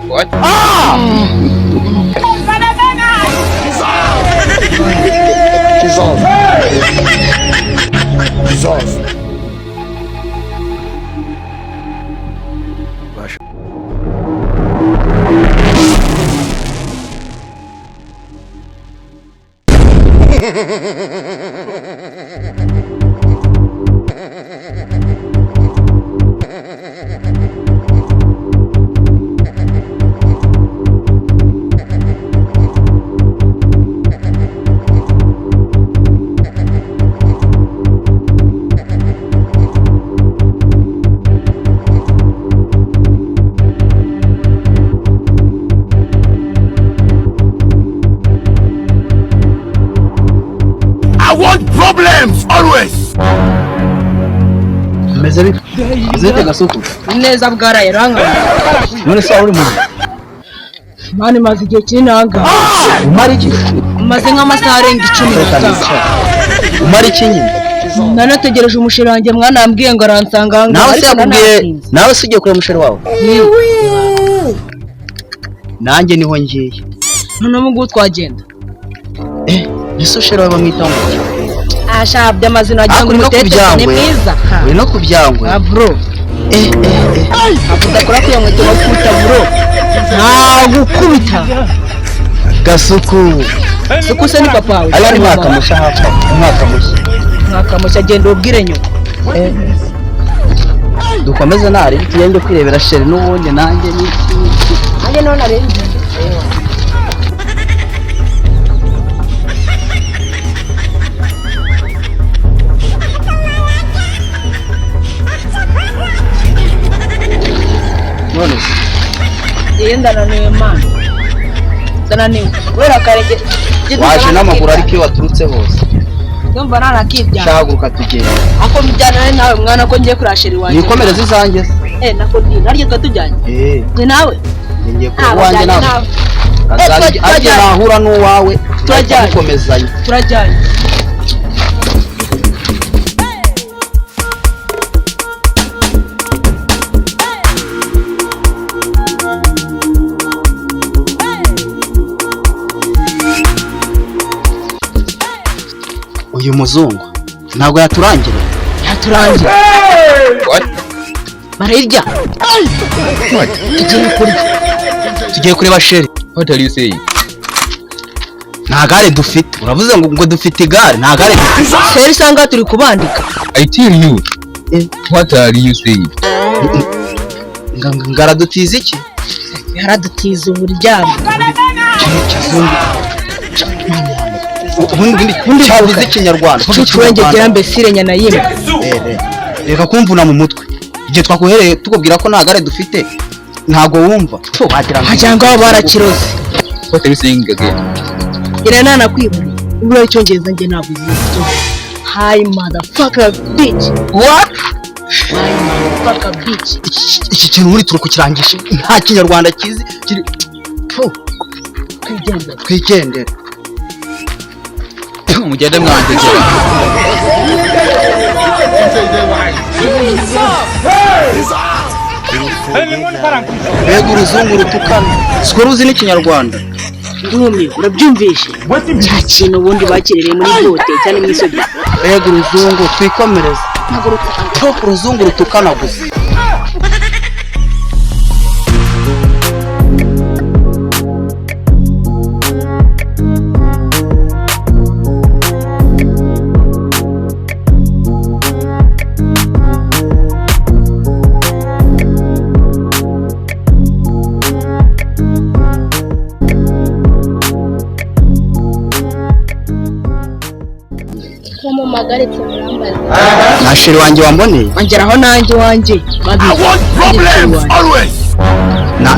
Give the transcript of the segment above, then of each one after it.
What? She's off. She's off. I want problems always. Mezeri zete gasuku neza bwaraye ranga none se uri mu mani maze igihe kinanga umari iki maze nk'amasaha arenga 10 umari iki nyine nanategereje umusheri wanjye mwana ambwiye ngo aransanga hanga nawe se yakubwiye nawe se ugiye kureba umusheri wawe nanjye niho ngiye none mugu twagenda ese usheri wawe bamwita ngo ashabye amazina agiye ngo mutete ni mwiza uri no kubyangwe bro akudakora kuya mweto bakuta bro nta gukubita gasuku suku se ni papa wawe ari mwaka mushaka mwaka mushya agenda ubwire nyoko dukomeze nari tugende kwirebera sheri n'ubundi nanjye nanjye none arenze none yenda niwe man sana niwe wera karege waje n'amaguru ariko iyo waturutse hose ndumva narakibya shaguruka tugende ako mujyana nawe mwana ko ngiye kurasheri wanjye nikomereze izanjye nako ndi naryo twatujyanye ni nawe ngiye ku wanjye nawe ajye nahura n'uwawe turajyanye uyu muzungu ntabwo yaturangira What? barirya tugiye kureba sheri. What are you saying? nta gare dufite uravuze ngo dufite igare nta gare dufite sheri sanga turi kubandika I tell you. What are you saying? ngaradutiza iki yaradutiza uburyamo ubundi cyabuze ikinyarwanda cy'urengegera mbesire nyana yimwe reka kumvuna mu mutwe igihe twakohereye tukubwira ko nta gare dufite ntago wumva wagira ngo barakiroze. What are you saying again? Irana nakwibona ubwo icyongereza nge navuze hi motherfucker bitch. What? Hi motherfucker bitch. Iki kintu muri turi kukirangisha nta kinyarwanda kizi kiri twigendera Mugende mwanjye mbega uruzungu rutukana siko ruzi n'ikinyarwanda ndumi urabyumvishe nta kintu ubundi bakirereye muri bote cyane mu isogi mbega uruzungu twikomereza uruzungu rutukana gusa na sheri wanjye wamboneye angeraho nanjye wanjye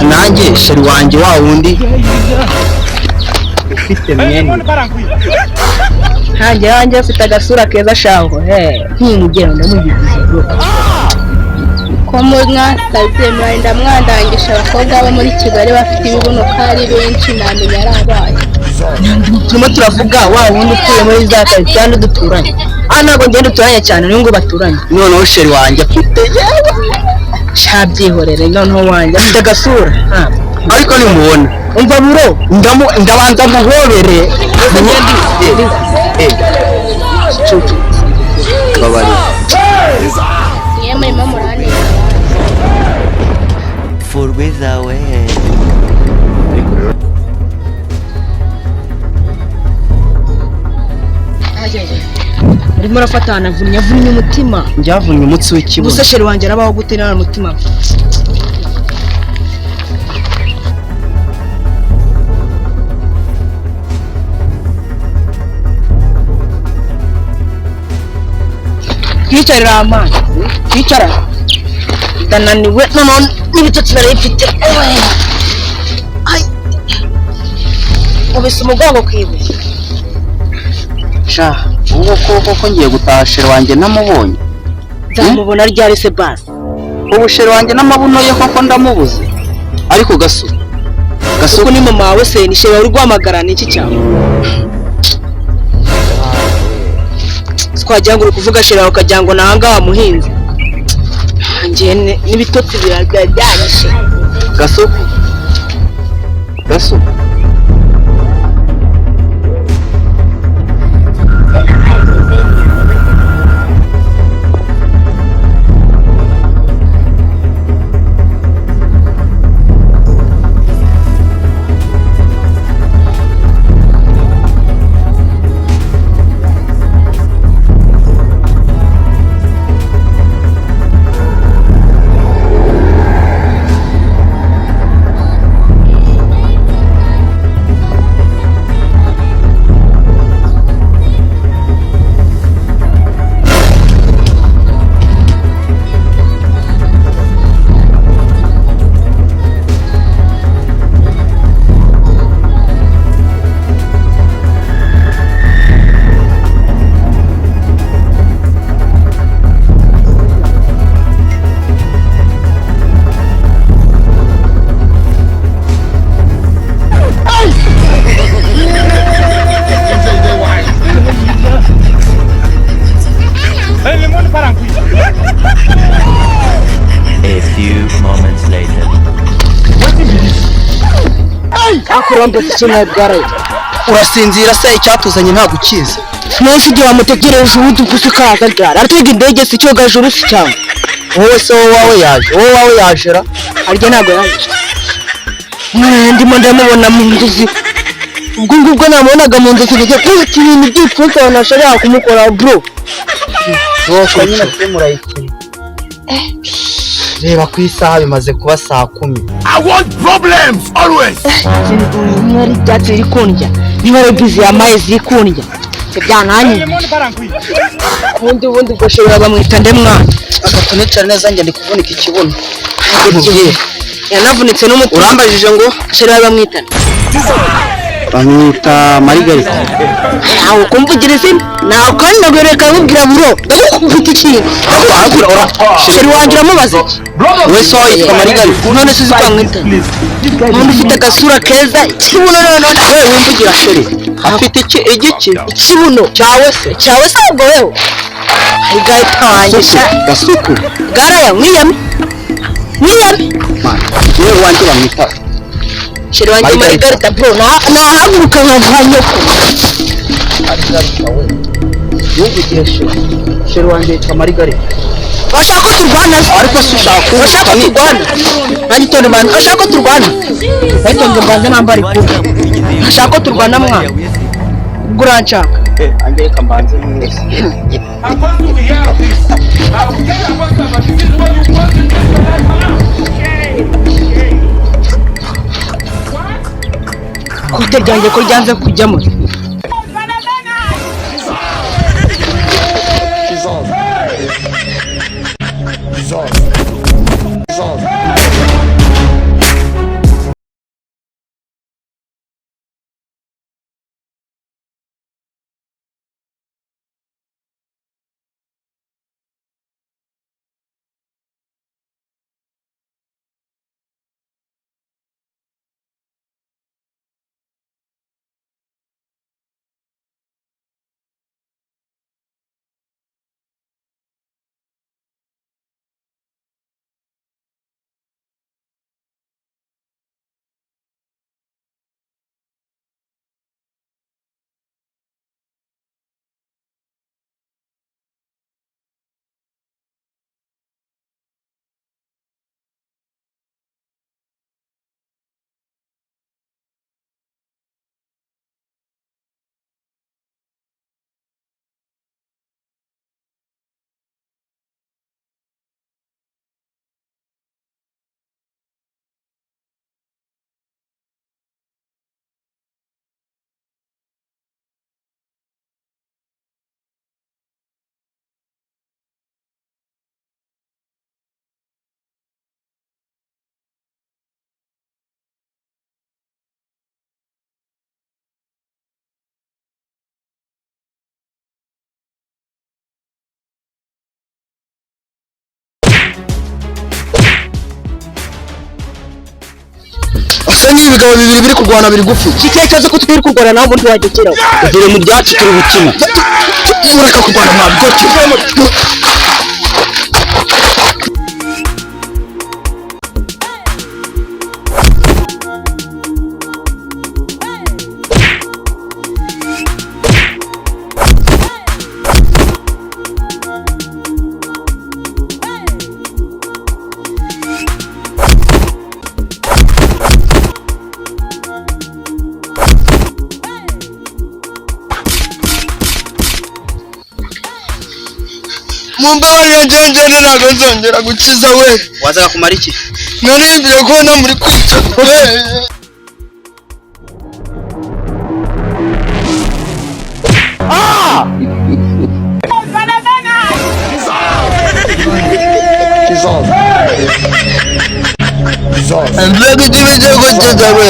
nanjye sheri wanjye wa wundi ufite myene nanjye wanjye ufite agasura keza shaho nk'umugendo ndamugize ko mwasaze mwenda mwandangisha abakobwa bo muri Kigali bafite ibibuno kari benshi namenya arabaye turimo turavuga wa wundi utuye muri za karitsiye duturanye ntabwo ngenda duturanye cyane niyo ngo baturanye noneho sheri wanjye afite shabyihorere noneho wanjye afite agasura ariko nimubona umva buro ndabanza muhobere babari niyo murimo murane for without urimo urafatana avunnye umutima njyavunnye umutsi w'ikibuno gusa sheri wanjye arabaho gute nta mutima twicarira amazi twicara ndananiwe none n'ibitotsi narayifite ubise umugongo kwibuye sha ubwo koko ngiye gutaha sheri wanjye namubonye nzamubona ryari se basi ubu sheri wanjye n'amabuno ye koko ndamubuze ariko gasuku ni mama wawe se ni sheri uri guhamagara ni iki cyawe twagira ngo uri kuvuga sheri wawe ukagira ngo nahanga wamuhinze njye n'ibitotsi biraryanyishe gasuku akurambye cyane bwaraye urasinzira se icyatuzanye ntabwo ukizi nose igihe wamutegereje ubu dukuze ukahagara atega indege si cyo gajuru si cyangwa wowe se wowe yaje ra arya ntabwo yaje ndimo ndamubona mu nzozi ubwo ngubwo namubonaga mu nzozi bijya kwita ibintu by'ipfunsi abantu bashobora kumukora bro nuko nyine twe murayikina reba ku isaha bimaze kuba saa 10. I want problems always. Mwari byatsi iri kundya niba bizi yamaye ziri kundya byananye ubundi ubwo shobora bamwita ndemwana agatunicare neza njye ndi kuvunika ikibuno yanavunitse n'umutwe urambajije ngo shobora bamwita Margarita aho kumvugira izina naho kandi nagwereka nkubwira buro ndakufite ikintu sheri wanjye uramubaza we so yitwa Margarita none se uzi kwamwita none ufite agasura keza ikibuno none we wumvugira sheri afite igiki ikibuno cyawe se ubwo wewe igahita wangisha gasuku garaya mwiyame yewe wanjye bamwita sheri wanjye Margarita bro nahaguruka nkavanye yumvugira sheri wanjye yitwa Margarita bashaka ko turwana ariko si ushaka turwana nanyitonde bantu bashaka ko turwana nanyitonde bantu nambari kuba bashaka ko turwana mwana ubwo uranshaka anjye reka mbanze mwese kote ryanjye ko ryanze kujyamo asa n'ibigabo bibiri biri kurwana biri gufi kikekezo ko turi kurwana naho ubundi wagekeraho dore mu byacu turi gukina ureka kurwana mwabigoti Mumbabarire njye ntabwo nzongera gukiza we wazaga kumara iki naribye ko na muri kwica He's off. mbega ibyo bigiye gukiza we